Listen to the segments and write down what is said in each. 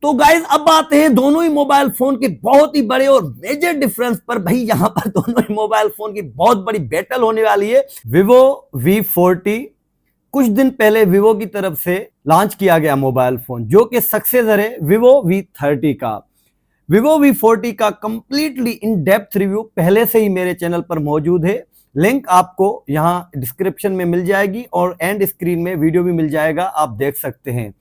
तो गाइज अब आते हैं दोनों ही मोबाइल फोन के बहुत ही बड़े और मेजर डिफरेंस पर। भाई यहाँ पर दोनों ही मोबाइल फोन की बहुत बड़ी बैटल होने वाली है। Vivo V40 कुछ दिन पहले Vivo की तरफ से लॉन्च किया गया मोबाइल फोन, जो कि सक्सेसर है Vivo V30 का। Vivo V40 का कंप्लीटली इन डेप्थ रिव्यू पहले से ही मेरे चैनल पर मौजूद है। लिंक आपको यहाँ डिस्क्रिप्शन में मिल जाएगी और एंड स्क्रीन में वीडियो भी मिल जाएगा, आप देख सकते हैं।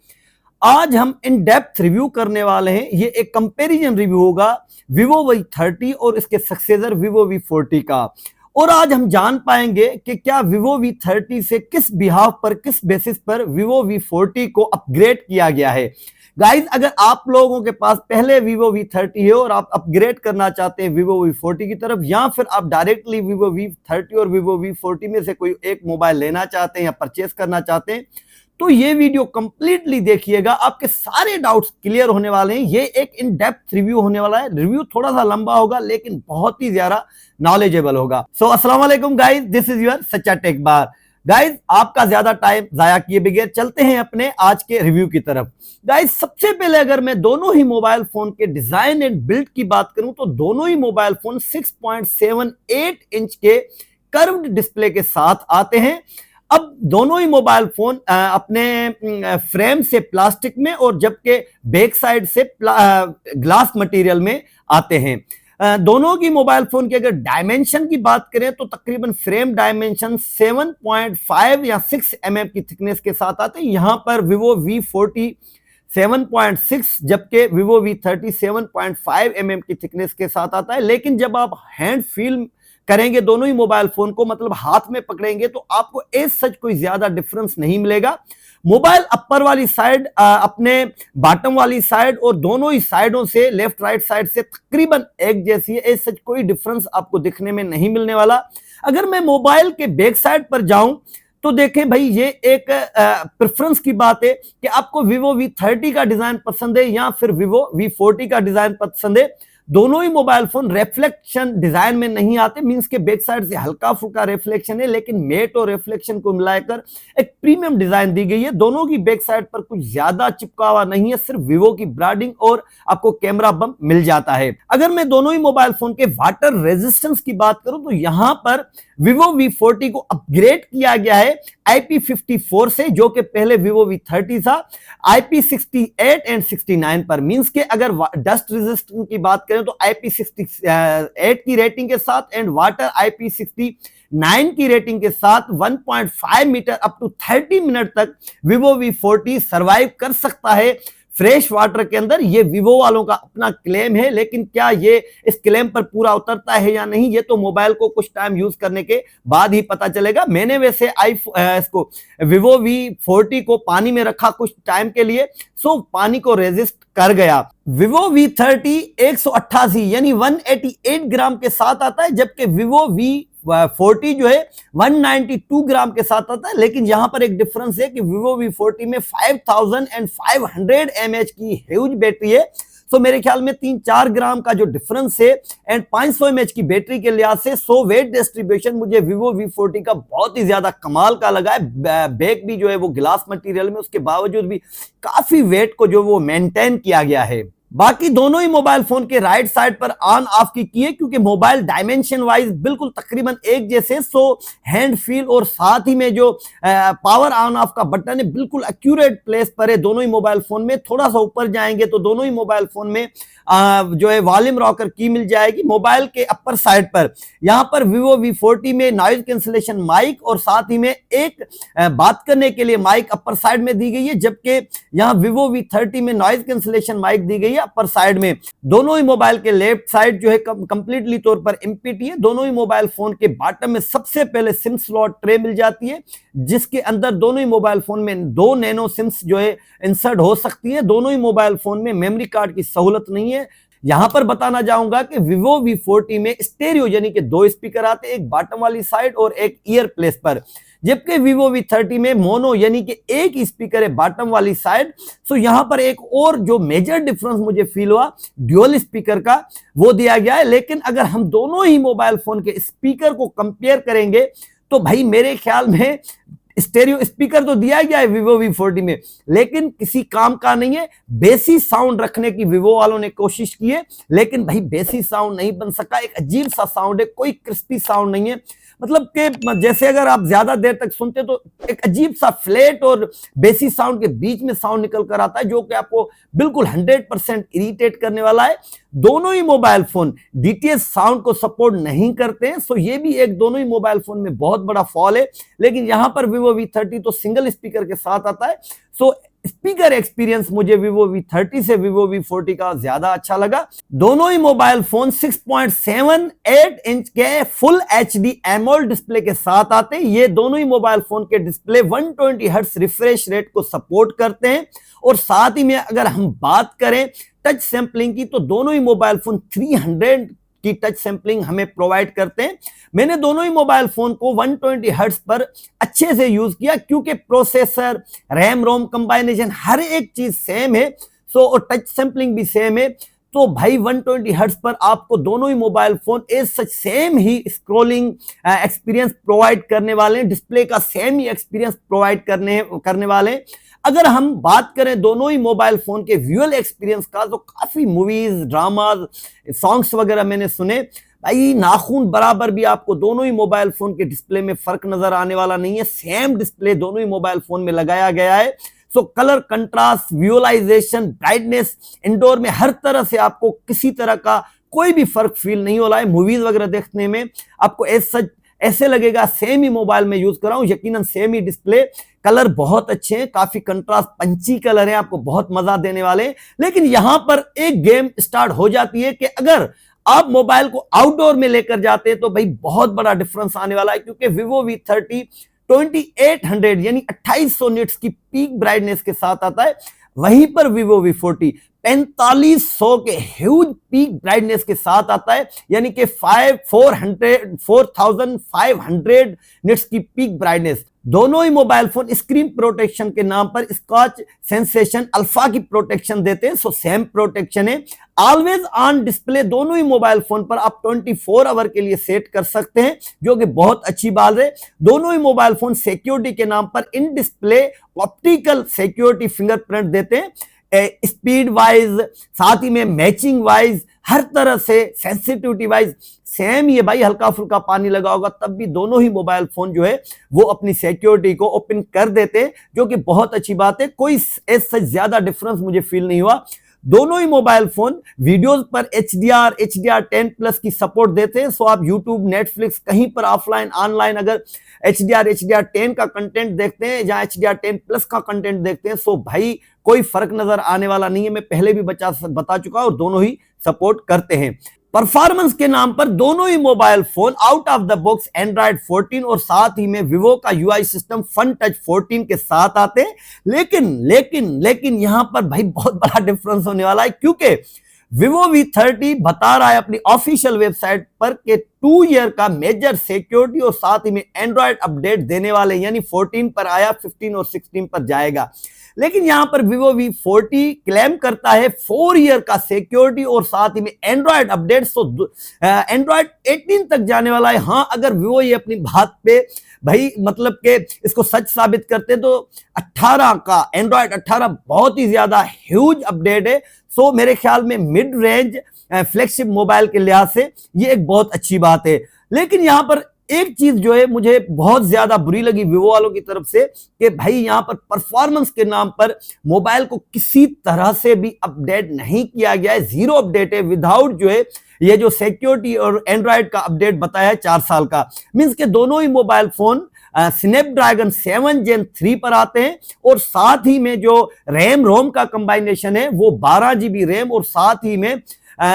आज हम इन डेप्थ रिव्यू करने वाले हैं। ये एक कंपैरिजन रिव्यू होगा Vivo V30 और इसके सक्सेसर Vivo V40 का। और आज हम जान पाएंगे कि क्या Vivo V30 से किस बिहाफ पर, किस बेसिस पर Vivo V40 को अपग्रेड किया गया है। गाइज, अगर आप लोगों के पास पहले Vivo V30 है और आप अपग्रेड करना चाहते हैं Vivo V40 की तरफ, या फिर आप डायरेक्टली Vivo V30 और Vivo V40 में से कोई एक मोबाइल लेना चाहते हैं या परचेस करना चाहते हैं, तो ये वीडियो कंप्लीटली देखिएगा, आपके सारे डाउट्स क्लियर होने वाले हैं। ये एक इन डेप्थ रिव्यू होने वाला है। रिव्यू थोड़ा सा लंबा होगा लेकिन बहुत ही ज्यादा नॉलेजेबल होगा। सो अस्सलाम वालेकुम गाइस, दिस इज योर सच्चा टेक बार। गाइस, आपका ज्यादा टाइम जाया किए बगैर चलते हैं अपने आज के रिव्यू की तरफ। गाइस, सबसे पहले अगर मैं दोनों ही मोबाइल फोन के डिजाइन एंड बिल्ड की बात करूं तो दोनों ही मोबाइल फोन 6.78 इंच के कर्व्ड डिस्प्ले के साथ आते हैं। अब दोनों ही मोबाइल फोन अपने फ्रेम से प्लास्टिक में और जबकि बैक साइड से ग्लास मटेरियल में आते हैं। दोनों की मोबाइल फोन के अगर डायमेंशन की बात करें तो तकरीबन फ्रेम डायमेंशन 7.5 या 6 mm की थिकनेस के साथ आते हैं। यहां पर Vivo V40 7.6 जबकि Vivo V30 7.5 mm की थिकनेस के साथ आता है। लेकिन जब आप हैंड फील करेंगे दोनों ही मोबाइल फोन को, मतलब हाथ में पकड़ेंगे, तो आपको एज सच कोई ज्यादा डिफरेंस नहीं मिलेगा। मोबाइल अपर वाली साइड अपने बॉटम वाली साइड और दोनों ही साइडों से लेफ्ट राइट साइड से तकरीबन एक जैसी है। एज सच कोई डिफरेंस आपको दिखने में नहीं मिलने वाला। अगर मैं मोबाइल के बैक साइड पर जाऊं तो देखें भाई, ये एक प्रेफरेंस की बात है कि आपको Vivo V30 का डिजाइन पसंद है या फिर Vivo V40 का डिजाइन पसंद है। दोनों ही मोबाइल फोन रिफ्लेक्शन डिजाइन में नहीं आते, मींस के बैक साइड से हल्का फुल्का रिफ्लेक्शन है, लेकिन मेट और रिफ्लेक्शन को मिलाकर एक प्रीमियम डिजाइन दी गई है। दोनों की बैक साइड पर कुछ ज्यादा चिपकावा नहीं है, सिर्फ Vivo की ब्रांडिंग और आपको कैमरा बम्प मिल जाता है। अगर मैं दोनों ही मोबाइल फोन के वाटर रेजिस्टेंस की बात करूं तो यहां पर Vivo V40 को अपग्रेड किया गया है IP54 से, जो कि पहले Vivo V30 था IP68 एंड 69 पर। मींस के अगर डस्ट रेजिस्टेंस की बात करें तो IP68 की रेटिंग के साथ एंड वाटर IP69 की रेटिंग के साथ 1.5 मीटर अप टू 30 मिनट तक Vivo V40 सर्वाइव कर सकता है फ्रेश वाटर के अंदर। ये Vivo वालों का अपना क्लेम है, लेकिन क्या ये इस क्लेम पर पूरा उतरता है या नहीं, ये तो मोबाइल को कुछ टाइम यूज करने के बाद ही पता चलेगा। मैंने वैसे इसको Vivo V40 को पानी में रखा कुछ टाइम के लिए, सो पानी को रेजिस्ट कर गया। Vivo V30 188 यानी 188 ग्राम के साथ आता है, जबकि Vivo V40 जो है 192 ग्राम के साथ आता है। लेकिन यहां पर एक डिफरेंस है कि Vivo V40 में 5500 mAh की ह्यूज बैटरी है। तो मेरे ख्याल में 3-4 ग्राम का जो डिफरेंस है एंड 500 mAh की बैटरी के लिहाज से वेट डिस्ट्रीब्यूशन मुझे Vivo V40 का बहुत ही ज्यादा कमाल का लगा है। बैक भी जो है वो ग्लास मटेरियल में, उसके बावजूद भी काफी वेट को जो वो मेंटेन किया गया है। बाकी दोनों ही मोबाइल फोन के राइट साइड पर ऑन ऑफ की है, क्योंकि मोबाइल डायमेंशन वाइज बिल्कुल तकरीबन एक जैसे, सो हैंड फील और साथ ही में जो पावर ऑन ऑफ का बटन है बिल्कुल एक्यूरेट प्लेस पर है दोनों ही मोबाइल फोन में। थोड़ा सा ऊपर जाएंगे तो दोनों ही मोबाइल फोन में जो है वॉल्यूम रॉकर की मिल जाएगी। मोबाइल के अपर साइड पर यहां पर Vivo V40 में नॉइज कैंसिलेशन माइक और साथ ही में एक बात करने के लिए माइक अपर साइड में दी गई है, जबकि यहां Vivo V30 में नॉइज कैंसिलेशन माइक दी गई है अपर साइड में। दोनों ही मोबाइल के लेफ्ट साइड जो है कंप्लीटली तौर पर एमपीटी है। दोनों ही मोबाइल फोन के बॉटम में सबसे पहले सिम स्लॉट ट्रे मिल जाती है, जिसके अंदर दोनों ही मोबाइल फोन में 2 नैनो सिम्स जो है इंसर्ट हो सकती है। दोनों ही मोबाइल फोन में मेमोरी कार्ड की सहूलत नहीं है। यहां पर बताना चाहूंगा कि Vivo V40 में स्टेरियो यानी कि 2 स्पीकर आते हैं, एक बॉटम वाली साइड और एक ईयर प्लेस पर, जबकि Vivo V30 में मोनो यानी कि एक स्पीकर है बॉटम वाली साइड। सो यहां पर एक और जो मेजर डिफरेंस मुझे फील हुआ ड्यूअल स्पीकर का, वो दिया गया है। लेकिन अगर हम दोनों ही मोबाइल फोन के स्पीकर को कंपेयर करेंगे तो भाई मेरे ख्याल में स्टेरियो स्पीकर तो दिया गया है Vivo V40 में, लेकिन किसी काम का नहीं है। बेसी साउंड रखने की Vivo वालों ने कोशिश की है, लेकिन भाई बेसी साउंड नहीं बन सका। एक अजीब सा साउंड है, कोई क्रिस्पी साउंड नहीं है। मतलब कि जैसे अगर आप ज्यादा देर तक सुनते तो एक अजीब सा फ्लैट और बेसी साउंड के बीच में साउंड निकल कर आता है, जो कि आपको बिल्कुल 100% इरिटेट करने वाला है। दोनों ही मोबाइल फोन DTS साउंड को सपोर्ट नहीं करते हैं, सो ये भी एक दोनों ही मोबाइल फोन में बहुत बड़ा फॉल है। लेकिन यहां पर Vivo V30 तो सिंगल स्पीकर के साथ आता है, सो स्पीकर एक्सपीरियंस मुझे Vivo V30 से Vivo V40 का ज्यादा अच्छा लगा। दोनों ही मोबाइल फोन 6.78 इंच के फुल HD एमोलेड डिस्प्ले के साथ आते हैं। ये दोनों ही मोबाइल फोन के डिस्प्ले 120 हर्ट्ज रिफ्रेश रेट को सपोर्ट करते हैं। और साथ ही में अगर हम बात करें टच सैंपलिंग की, तो दोनों ही मोबाइल फोन 300 की टच सैंपलिंग हमें प्रोवाइड करते हैं। मैंने दोनों ही मोबाइल फोन को 120 हर्ट्ज पर अच्छे से यूज किया, क्योंकि प्रोसेसर, रैम रोम कंबाइनेशन हर एक चीज सेम है, सो और टच सैंपलिंग भी सेम है। तो भाई 120 हर्ट्ज पर आपको दोनों ही mobile phone as such same ही स्क्रॉलिंग एक्सपीरियंस प्रोवाइड करने वाले हैं, डिस्प्ले का सेम ही एक्सपीरियंस प्रोवाइड करने वाले हैं। अगर हम बात करें दोनों ही मोबाइल फोन के विजुअल एक्सपीरियंस का, तो काफी मूवीज, ड्रामाज, सॉन्ग्स वगैरह मैंने सुने। भाई नाखून बराबर भी आपको दोनों ही मोबाइल फोन के डिस्प्ले में फर्क नजर आने वाला नहीं है। सेम डिस्प्ले दोनों ही मोबाइल फोन में लगाया गया है। So colour contrast, visualisation, brightness, indoor में हर तरह से आपको किसी तरह का कोई भी फर्क फील नहीं हो रहा है। मूवीज वगैरह देखने में आपको ऐसे लगेगा सेम ही मोबाइल में यूज कर रहा हूं। यकीनन सेम ही डिस्प्ले, कलर बहुत अच्छे हैं, काफी कंट्रास्ट पंची कलर है, आपको बहुत मजा देने वाले हैं। लेकिन यहां पर एक गेम स्टार्ट हो जाती है कि अगर आप मोबाइल को आउटडोर में लेकर जाते हैं तो भाई बहुत बड़ा डिफरेंस आने वाला है, क्योंकि Vivo V30 2800 यानी 2800 निट्स की पीक ब्राइटनेस के साथ आता है। वहीं पर Vivo V40 4500 के ह्यूज पीक ब्राइटनेस के साथ आता है, यानी कि 4500 निट्स की पीक ब्राइटनेस। दोनों ही मोबाइल फोन स्क्रीन प्रोटेक्शन के नाम पर स्कॉच सेंसेशन अल्फा की प्रोटेक्शन देते हैं, सो सेम प्रोटेक्शन है। ऑलवेज ऑन डिस्प्ले दोनों ही मोबाइल फोन पर आप 24 आवर के लिए सेट कर सकते हैं, जो कि बहुत अच्छी बात है। दोनों ही मोबाइल फोन सिक्योरिटी के नाम पर in display optical security fingerprint देते हैं। स्पीड वाइज, साथ ही में मैचिंग वाइज, हर तरह से सेंसिटिविटी वाइज सेम ही है भाई। हल्का फुल्का पानी लगा होगा तब भी दोनों ही मोबाइल फोन जो है वो अपनी सिक्योरिटी को ओपन कर देते हैं, जो कि बहुत अच्छी बात है। कोई ऐसा ज्यादा डिफरेंस मुझे फील नहीं हुआ। दोनों ही मोबाइल फोन वीडियोस पर HDR10+ की सपोर्ट देते हैं, सो आप YouTube, Netflix कहीं पर ऑफलाइन ऑनलाइन अगर HDR10 का कंटेंट देखते हैं, जहां HDR10+ का कंटेंट देखते हैं, सो भाई कोई फर्क नजर आने वाला नहीं है। मैं पहले भी बता चुका और दोनों ही सपोर्ट करते हैं। परफॉर्मेंस के नाम पर दोनों ही mobile phone out of the box Android 14 और साथ ही में Vivo का UI सिस्टम फन टच 14 के साथ आते हैं। लेकिन यहां पर भाई बहुत बड़ा डिफरेंस होने वाला है, क्योंकि Vivo V30 बता रहा है अपनी ऑफिशियल वेबसाइट पर कि 2 ईयर का मेजर सिक्योरिटी और साथ ही में एंड्रॉइड अपडेट देने वाले, यानी 14 पर आया, 15 और 16 पर जाएगा। लेकिन यहां पर Vivo V40 क्लेम करता है 4 ईयर का सिक्योरिटी और साथ ही में एंड्रॉइड अपडेट, तो एंड्रॉइड 18 तक जाने वाला है। हाँ, अगर Vivo ये अपनी बात पे भाई मतलब के इसको सच साबित करते तो 18 का एंड्रॉइड 18 बहुत ही ज्यादा ह्यूज अपडेट है। सो मेरे ख्याल में मिड रेंज फ्लैगशिप मोबाइल के लिहाज से ये एक बहुत अच्छी बात है। लेकिन यहां पर एक चीज जो है मुझे बहुत ज्यादा बुरी लगी Vivo वालों की तरफ से, कि भाई यहां पर परफॉर्मेंस के नाम पर मोबाइल को किसी तरह से भी अपडेट नहीं किया गया है। जीरो अपडेट है, विदाउट जो है ये जो सिक्योरिटी और एंड्रॉइड का अपडेट बताया है 4 साल का। मींस के दोनों ही मोबाइल फोन स्नैपड्रैगन 7 Gen 3 पर आते हैं और साथ ही में जो रैम रोम का कंबाइनेशन है वो 12 GB रैम और साथ ही में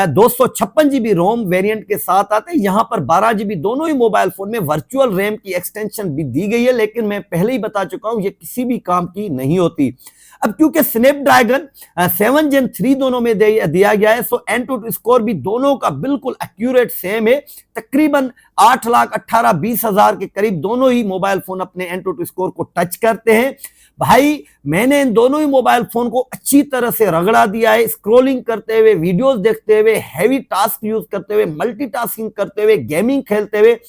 256 GB रोम वेरिएंट के साथ आते हैं। यहां पर 12 GB दोनों ही मोबाइल फोन में वर्चुअल रैम की एक्सटेंशन भी दी गई है, लेकिन मैं पहले ही बता चुका हूं ये किसी भी काम की नहीं होती। अब क्योंकि स्नैपड्रैगन 7 Gen 3 दोनों में दिया गया है, सो एंटूटू स्कोर भी दोनों का बिल्कुल एक्यूरेट सेम है। तकरीबन 8,18,20,000 के करीब दोनों ही मोबाइल फोन अपने एंटूटू स्कोर को टच करते हैं। भाई मैंने इन दोनों ही मोबाइल फोन को अच्छी तरह से रगड़ा दिया है, स्क्रॉलिंग करते हुए, वीडियोस देखते हुए, हैवी टास्क यूज करते हुए, मल्टीटास्किंग करते हुए, गेमिंग खेलते हुए।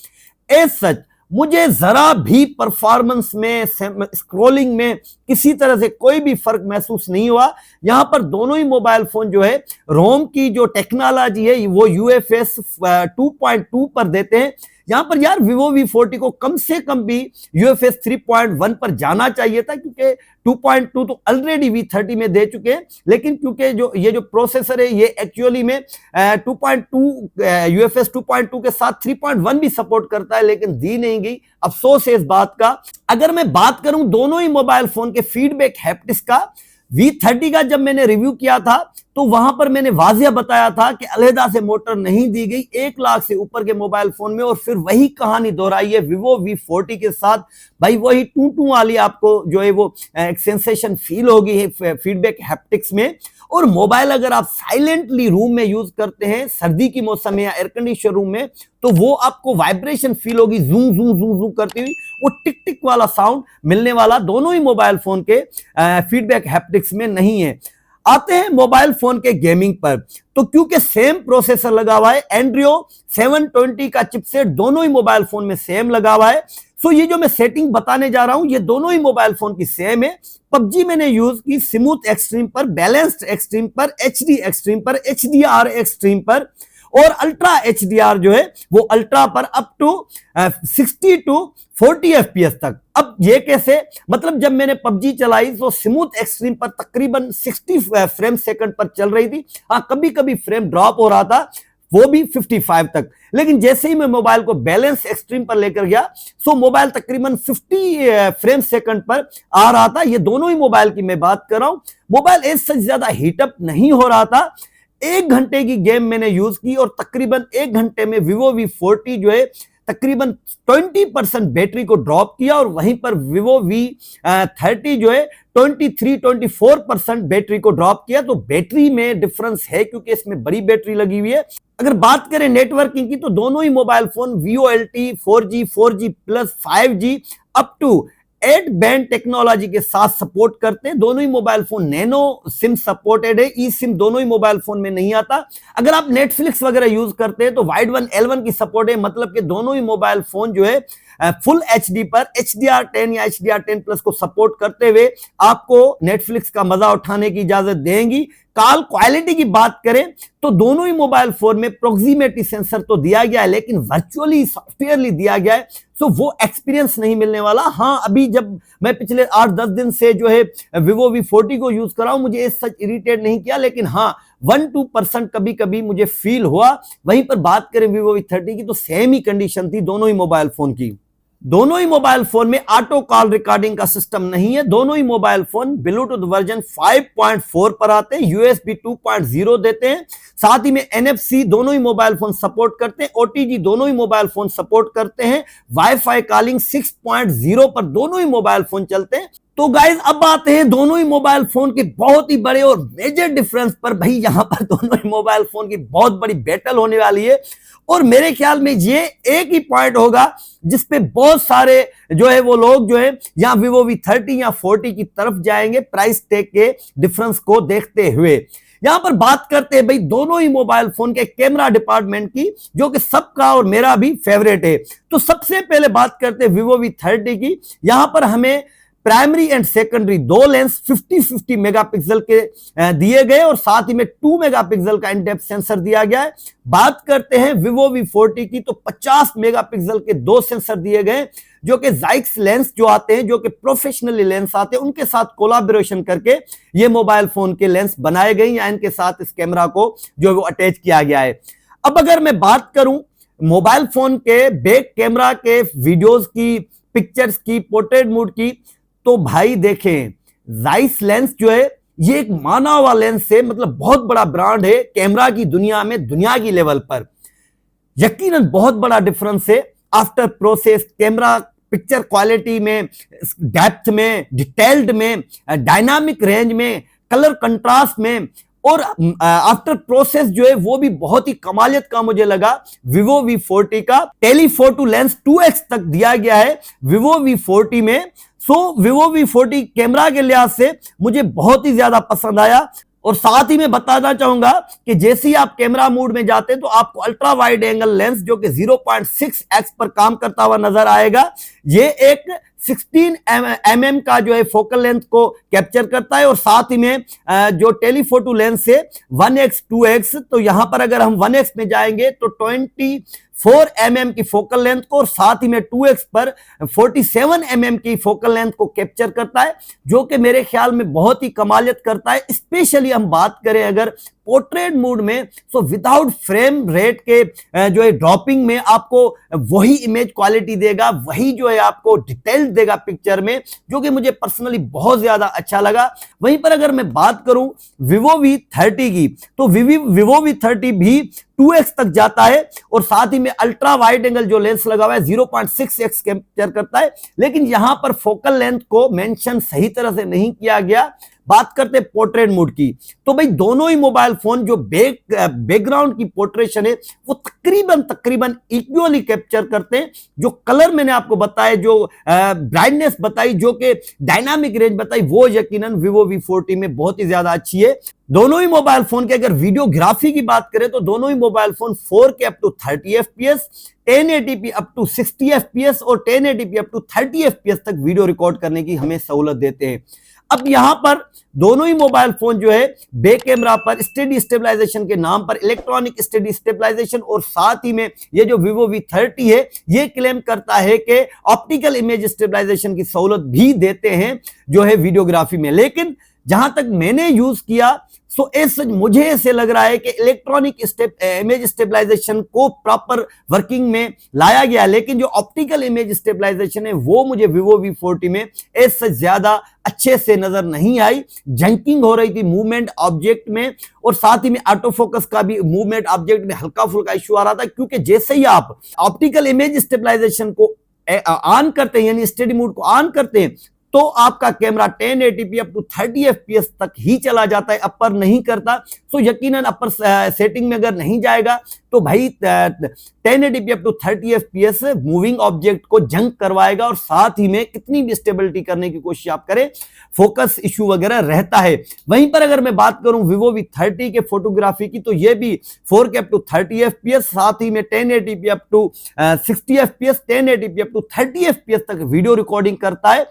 एज सच मुझे जरा भी परफॉर्मेंस में, स्क्रोलिंग में किसी तरह से कोई भी फर्क महसूस नहीं हुआ। यहां पर दोनों ही मोबाइल फोन जो है रोम की जो टेक्नोलॉजी है वो UFS 2.2 पर देते हैं। यहां पर यार Vivo V40 को कम से कम भी UFS 3.1 पर जाना चाहिए था, क्योंकि 2.2 तो ऑलरेडी V30 में दे चुके हैं। लेकिन क्योंकि ये जो प्रोसेसर है ये एक्चुअली में 2.2 UFS 2.2 के साथ 3.1 भी सपोर्ट करता है, लेकिन दी नहीं गई। अफसोस है इस बात का। अगर मैं बात करूं दोनों ही मोबाइल फोन के फीडबैक हैप्टिक्स का, V30 का जब मैंने रिव्यू किया था तो वहां पर मैंने वाजिया बताया था कि अलहदा से मोटर नहीं दी गई 1 लाख से ऊपर के मोबाइल फोन में, और फिर वही कहानी दोहराई है Vivo V40 के साथ। भाई वही टू वाली आपको जो है वो एक सेंसेशन फील होगी है फीडबैक हैप्टिक्स में। और मोबाइल अगर आप साइलेंटली रूम में यूज करते हैं सर्दी की मौसम में या एयर कंडीशन रूम में, तो वो आपको वाइब्रेशन फील होगी, जूम जूम जूम जूम करती हुई, वो टिक टिक वाला साउंड मिलने वाला दोनों ही मोबाइल फोन के फीडबैक हैप्टिक्स में नहीं है। आते हैं मोबाइल फोन के गेमिंग पर, तो क्योंकि सेम प्रोसेसर लगा हुआ है, एंड्रियो 720 का चिपसेट दोनों ही मोबाइल फोन में सेम लगा हुआ है। सो ये जो मैं सेटिंग बताने जा रहा हूं ये दोनों ही मोबाइल फोन की सेम है। पबजी मैंने यूज की स्मूथ एक्सट्रीम पर, बैलेंस्ड एक्सट्रीम पर, HD एक्सट्रीम पर, HDR एक्सट्रीम पर, और अल्ट्रा HDR जो है वो अल्ट्रा पर अप टू 60 to 40 FPS तक। अब ये कैसे, मतलब जब मैंने पबजी चलाई तो स्मूथ एक्सट्रीम पर तकरीबन 60 फ्रेम सेकंड पर चल रही थी। हाँ, कभी कभी फ्रेम ड्रॉप हो रहा था, वो भी 55 तक। लेकिन जैसे ही मैं मोबाइल को बैलेंस एक्सट्रीम पर लेकर गया सो मोबाइल तकरीबन 50 फ्रेम सेकंड पर आ रहा था। ये दोनों ही मोबाइल की मैं बात कर रहा हूं। मोबाइल एज सच ज्यादा हीटअप नहीं हो रहा था। 1 घंटे की गेम मैंने यूज की और तकरीबन 1 घंटे में Vivo V40 जो है तकरीबन 20% बैटरी को ड्रॉप किया, और वहीं पर Vivo V30 जो है 23-24% बैटरी को ड्रॉप किया। तो बैटरी में डिफरेंस है क्योंकि इसमें बड़ी बैटरी लगी हुई है। अगर बात करें नेटवर्किंग की तो दोनों ही mobile phone VoLTE 4G 4G plus 5G up to 8 band technology के साथ सपोर्ट करते हैं। दोनों ही mobile phone nano SIM supported है, ई सिम दोनों ही मोबाइल फोन में नहीं आता। अगर आप नेटफ्लिक्स वगैरह यूज करते हैं तो वाइड वन L1 की सपोर्ट है, मतलब कि दोनों ही मोबाइल फोन जो है फुल HD पर HDR10 या HDR10 प्लस को सपोर्ट करते हुए आपको नेटफ्लिक्स का मजा उठाने की इजाजत देंगी। कॉल क्वालिटी की बात करें तो दोनों ही मोबाइल फोन में प्रोक्सीमिटी सेंसर तो दिया गया है, लेकिन वर्चुअली सॉफ्टवेयरली दिया गया है, सो वो एक्सपीरियंस नहीं मिलने वाला। हाँ, अभी जब मैं पिछले 8-10 दिन से जो है Vivo V40 को यूज कर रहा हूं, मुझे इस सच इरिटेट नहीं किया, लेकिन हाँ 1-2% कभी कभी मुझे फील हुआ। वहीं पर बात करें Vivo V30 की तो सेम ही कंडीशन थी दोनों ही मोबाइल फोन की। दोनों ही मोबाइल फोन में ऑटो कॉल रिकॉर्डिंग का सिस्टम नहीं है। दोनों ही मोबाइल फोन ब्लूटूथ वर्जन 5.4 पर आते हैं, USB 2.0 देते हैं, साथ ही में NFC दोनों ही मोबाइल फोन सपोर्ट करते हैं, OTG दोनों ही मोबाइल फोन सपोर्ट करते हैं, वाईफाई कॉलिंग 6.0 पर दोनों ही मोबाइल फोन चलते हैं। तो गाइज अब आते हैं दोनों ही मोबाइल फोन के बहुत ही बड़े और मेजर डिफरेंस पर। भाई यहां पर दोनों ही मोबाइल फोन की बहुत बड़ी बैटल होने वाली है, और मेरे ख्याल में ये एक ही पॉइंट होगा जिसपे बहुत सारे जो है वो लोग जो है यहाँ Vivo V30 या 40 की तरफ जाएंगे प्राइस टैग के डिफरेंस को देखते हुए। यहां पर बात करते हैं भाई दोनों ही मोबाइल फोन के कैमरा डिपार्टमेंट की, जो कि सबका और मेरा भी फेवरेट है। तो सबसे पहले बात करते हैं Vivo V30 की। यहां पर हमें प्राइमरी एंड सेकेंडरी दो लेंस 50-50 मेगापिक्सल के दिए गए, और साथ ही में 2 मेगापिक्सल का इन डेप्थ सेंसर दिया गया है। बात करते हैं Vivo V40 की तो 50 मेगापिक्सल के 2 सेंसर दिए गए, जो कि जाइक्स लेंस जो आते हैं, जो कि प्रोफेशनली लेंस आते हैं, उनके साथ कोलैबोरेशन करके ये मोबाइल फोन के लेंस बनाए गए या इनके साथ इस कैमरा को जो है वो अटैच किया गया है। अब अगर मैं बात करूं मोबाइल फोन के बैक कैमरा के वीडियोस की, पिक्चर्स की, पोर्ट्रेट मोड की, तो भाई देखें जाइस लेंस जो है ये एक माना हुआ लेंस है, मतलब बहुत बड़ा ब्रांड है कैमरा की दुनिया में, दुनिया की लेवल पर यकीनन बहुत बड़ा डिफरेंस है। After process camera picture quality में, डेप्थ में, डिटेल्ड में, डायनामिक रेंज में, कलर कंट्रास्ट में, और आफ्टर प्रोसेस जो है वो भी बहुत ही कमालियत का मुझे लगा Vivo V40 का। टेलीफोटो लेंस 2x तक दिया गया है Vivo V40 में। सो Vivo V40 कैमरा के लिहाज से मुझे बहुत ही ज्यादा पसंद आया। और साथ ही मैं बताना चाहूंगा कि जैसे ही आप कैमरा मोड में जाते हैं तो आपको अल्ट्रा वाइड एंगल लेंस जो कि 0.6x पर काम करता हुआ नजर आएगा। ये एक 16 mm का जो है फोकल लेंथ को कैप्चर करता है और साथ ही में जो टेलीफोटो लेंस है 1x 2x, तो यहां पर अगर हम 1x में जाएंगे तो 24 mm की फोकल लेंथ को और साथ ही में 2x पर 47 mm की फोकल लेंथ को कैप्चर करता है, जो कि मेरे ख्याल में बहुत ही कमालियत करता है। स्पेशली हम बात करें अगर पोर्ट्रेट मोड में, तो विदाउट फ्रेम रेट के जो है ड्रॉपिंग में आपको वही इमेज क्वालिटी देगा, वही जो है आपको डिटेल देगा पिक्चर में, जो कि मुझे पर्सनली बहुत ज्यादा अच्छा लगा। वहीं पर अगर मैं बात करूं Vivo V30 की, तो Vivo V30 भी 2x तक जाता है और साथ ही में अल्ट्रा वाइड एंगल जो लेंस लगा हुआ है 0.6x कैप्चर करता है, लेकिन यहां पर फोकल लेंथ को मेंशन सही तरह से नहीं किया गया। बात करते पोर्ट्रेट मोड की, तो भाई दोनों ही मोबाइल फोन जो बैकग्राउंड की पोर्ट्रेशन है वो तकरीबन इक्वली कैप्चर करते हैं। जो कलर मैंने आपको बताया, जो ब्राइटनेस बताई, जो कि डायनामिक रेंज बताई, वो यकीनन Vivo V40 में बहुत ही ज्यादा अच्छी है। दोनों ही मोबाइल फोन के अगर वीडियोग्राफी की बात करें तो दोनों ही mobile phone 4K up to 30 FPS, 1080p up to 60 FPS और 1080p अप टू 30 FPS तक वीडियो रिकॉर्ड करने की हमें सहूलत देते हैं। अब यहां पर दोनों ही मोबाइल फोन जो है बैक कैमरा पर स्टेडी स्टेबलाइजेशन के नाम पर इलेक्ट्रॉनिक स्टेडी स्टेबलाइजेशन और साथ ही में ये जो Vivo V30 है ये क्लेम करता है कि ऑप्टिकल इमेज स्टेबलाइजेशन की सहूलत भी देते हैं जो है वीडियोग्राफी में। लेकिन जहां तक मैंने यूज किया सो मुझे ऐसे लग रहा है कि इलेक्ट्रॉनिक इमेज स्टेबलाइजेशन को प्रॉपर वर्किंग में लाया गया, लेकिन जो ऑप्टिकल इमेज स्टेबलाइजेशन है वो मुझे Vivo V40 में ऐसे ज्यादा अच्छे से नजर नहीं आई। जंकिंग हो रही थी मूवमेंट ऑब्जेक्ट में और साथ ही में ऑटो फोकस का भी मूवमेंट ऑब्जेक्ट में हल्का फुल्का इश्यू आ रहा था, क्योंकि जैसे ही आप ऑप्टिकल इमेज स्टेबलाइजेशन को ऑन करते हैं यानी स्टेडी मोड को ऑन करते हैं तो आपका camera 1080p up to 30 FPS तक ही चला जाता है, अपर नहीं करता। तो यकीनन अपर सेटिंग में अगर नहीं जाएगा तो भाई 1080p up to 30 FPS moving object को जंक करवाएगा और साथ ही में कितनी भी स्टेबिलिटी करने की कोशिश आप करें फोकस इश्यू वगैरह रहता है। वहीं पर अगर मैं बात करूं Vivo V30 के फोटोग्राफी की तो ये भी 4K अप टू 30 FPS, साथ ही में 1080p up to 60 FPS, 1080p up to 30 FPS तक वीडियो रिकॉर्डिंग करता है।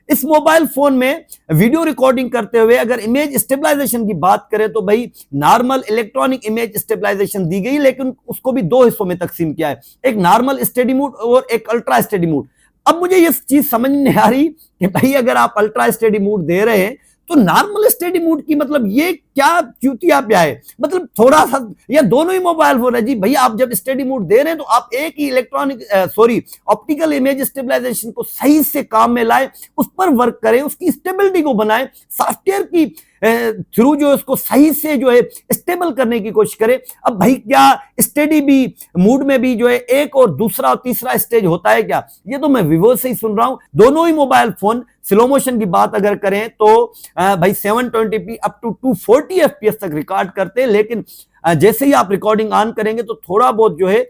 इस मोबाइल फोन में वीडियो रिकॉर्डिंग करते हुए अगर इमेज स्टेबलाइजेशन की बात करें तो भाई नॉर्मल इलेक्ट्रॉनिक इमेज स्टेबलाइजेशन दी गई, लेकिन उसको भी दो हिस्सों में तकसीम किया है, एक नॉर्मल स्टेडी मोड और एक अल्ट्रा स्टेडी मोड। अब मुझे ये चीज समझ नहीं आ रही कि भाई अगर आप अल्ट्रा स्टेडी मोड दे रहे हैं तो नॉर्मल स्टेडी मोड की मतलब ये क्या चूतिया प्या है, मतलब थोड़ा सा, या दोनों ही मोबाइल फोन है जी भाई। आप जब स्टेडी मोड दे रहे हैं तो आप एक ही ऑप्टिकल इमेज स्टेबलाइजेशन को सही से काम में लाए, उस पर वर्क करें, उसकी स्टेबिलिटी को बनाएं, सॉफ्टवेयर की थ्रू जो उसको सही से जो है स्टेबल करने की कोशिश करें। अब भाई क्या स्टेडी भी मूड में भी जो है एक और दूसरा और तीसरा स्टेज होता है क्या? ये तो मैं Vivo से ही सुन रहा हूं। दोनों ही मोबाइल फोन स्लो मोशन की बात अगर करें तो भाई 720p अप टू 240 FPS तक रिकॉर्ड करते हैं, लेकिन जैसे ही आप रिकॉर्डिंग ऑन करेंगे तो थोड़ा बहुत जो है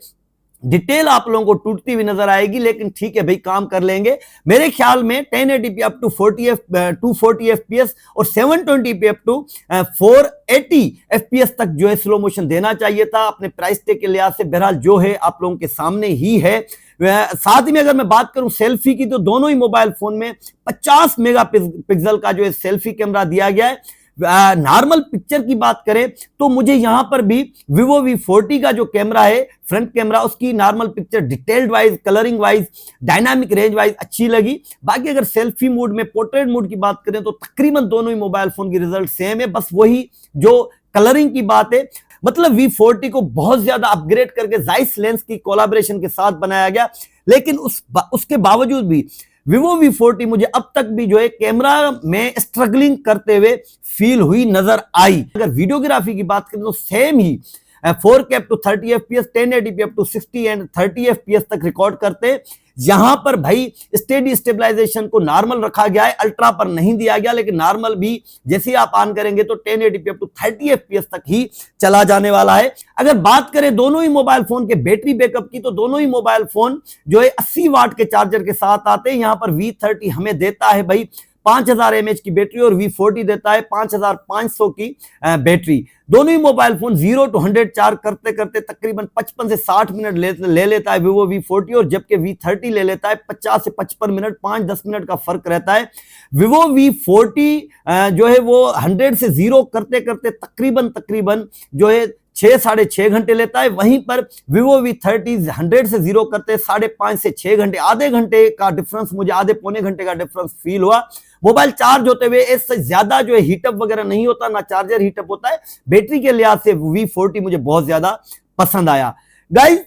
डिटेल आप लोगों को टूटती हुई नजर आएगी, लेकिन ठीक है भाई काम कर लेंगे। मेरे ख्याल में 1080p अप टू 240 FPS और 720p अप टू 480 FPS तक जो है स्लो मोशन देना चाहिए था अपने प्राइस टैग के लिहाज से। बहरहाल जो है आप लोगों के सामने ही है। साथ ही में अगर मैं बात करूं सेल्फी की तो दोनों ही मोबाइल फोन में 50 मेगापिक्सल का जो है सेल्फी कैमरा दिया गया है। नॉर्मल पिक्चर की बात करें तो मुझे यहां पर भी Vivo V40 का जो कैमरा है फ्रंट कैमरा, उसकी normal picture detailed wise, colouring wise, dynamic range wise अच्छी लगी। बाकी अगर सेल्फी मोड में, पोर्ट्रेट मोड की बात करें तो तकरीबन दोनों ही मोबाइल फोन की रिजल्ट सेम है, बस वही जो कलरिंग की बात है। मतलब V40 को बहुत ज्यादा अपग्रेड करके जाइस लेंस की कोलैबोरेशन के साथ बनाया गया, लेकिन उसके बावजूद भी Vivo V40 मुझे अब तक भी जो है कैमरा में स्ट्रगलिंग करते हुए फील हुई नजर आई। अगर वीडियोग्राफी की बात करें तो सेम ही 4K up to 30 FPS, 1080p up to 60 and 30 FPS तक रिकॉर्ड करते हैं। यहां पर भाई स्टेडी स्टेबलाइजेशन को नॉर्मल रखा गया है, अल्ट्रा पर नहीं दिया गया, लेकिन नॉर्मल भी जैसे ही आप ऑन करेंगे तो 1080p अप टू 30 FPS तक ही चला जाने वाला है। अगर बात करें दोनों ही मोबाइल फोन के बैटरी बैकअप की तो दोनों ही मोबाइल फोन जो है 80 वाट के चार्जर के साथ आते हैं। यहां पर V30 हमें देता है भाई 5000 mAh की बैटरी और V40 देता है 5500 की बैटरी। दोनों ही मोबाइल फोन 0 to 100 चार्ज करते करते तकरीबन 55 से 60 मिनट ले लेता है Vivo V40 और जबकि V30 ले लेता है 50 से 55 मिनट, 5-10 मिनट का फर्क रहता है। Vivo V40 जो है वो 100 से 0 करते करते तकरीबन जो है 6-6.5 घंटे लेता है। वहीं पर Vivo V30 100 से 0 करते 5.5 से 6 घंटे, आधे घंटे का डिफरेंस, मुझे आधे पौने घंटे का डिफरेंस फील हुआ। मोबाइल चार्ज होते हुए इससे ज्यादा जो है हीटअप वगैरह नहीं होता, ना चार्जर हीटअप होता है। बैटरी के लिहाज से V40 मुझे बहुत ज्यादा पसंद आया गाइस।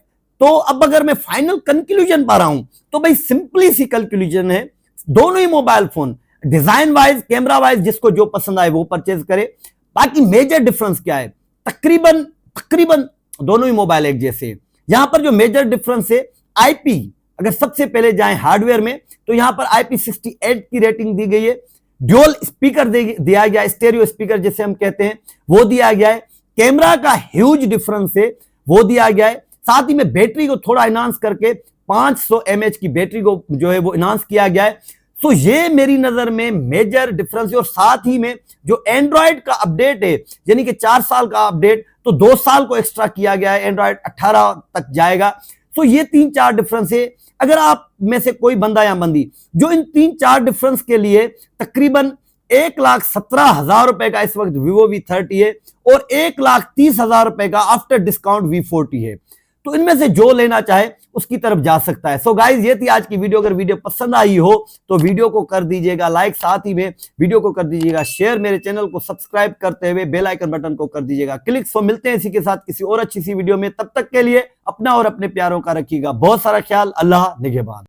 तो अब अगर मैं फाइनल कंक्लूजन पा रहा हूं तो भाई सिंपली सी कंक्लूजन है, दोनों ही mobile phone design wise, camera wise जिसको जो पसंद आए वो परचेज करे। बाकी मेजर डिफरेंस क्या है, तकरीबन दोनों ही मोबाइल एक जैसे। यहां पर जो मेजर डिफरेंस है आईपी, अगर सबसे पहले जाएं हार्डवेयर में तो यहां पर IP68 की रेटिंग दी गई है। ड्यूल स्पीकर दिया गया, स्टेरियो स्पीकर जिसे हम कहते हैं वो दिया गया है। कैमरा का ह्यूज डिफरेंस है वो दिया गया है। साथ ही में बैटरी को थोड़ा इनहांस करके 500 mAh की बैटरी को जो है वो इनहांस किया गया है। तो ये मेरी नजर में मेजर डिफरेंस है। और साथ ही में जो एंड्रॉइड का अपडेट है, यानी कि 4 साल का अपडेट तो 2 साल को एक्स्ट्रा किया गया है, एंड्रॉइड 18 तक जाएगा। तो ये 3-4 डिफरेंस है। अगर आप में से कोई बंदा या बंदी जो इन 3-4 डिफरेंस के लिए तकरीबन 1,17,000 रुपए का इस वक्त Vivo V30 है और 1,30,000 रुपए का आफ्टर डिस्काउंट V40 है, तो इनमें से जो लेना चाहे उसकी तरफ जा सकता है। सो गाइस, ये थी आज की वीडियो। अगर वीडियो पसंद आई हो तो वीडियो को कर दीजिएगा लाइक, साथ ही में वीडियो को कर दीजिएगा शेयर, मेरे चैनल को सब्सक्राइब करते हुए बेल आइकन बटन को कर दीजिएगा क्लिक। सो मिलते हैं इसी के साथ किसी और अच्छी सी वीडियो में, तब तक के लिए अपना और अपने प्यारों का रखिएगा बहुत सारा ख्याल। अल्लाह निगहबान।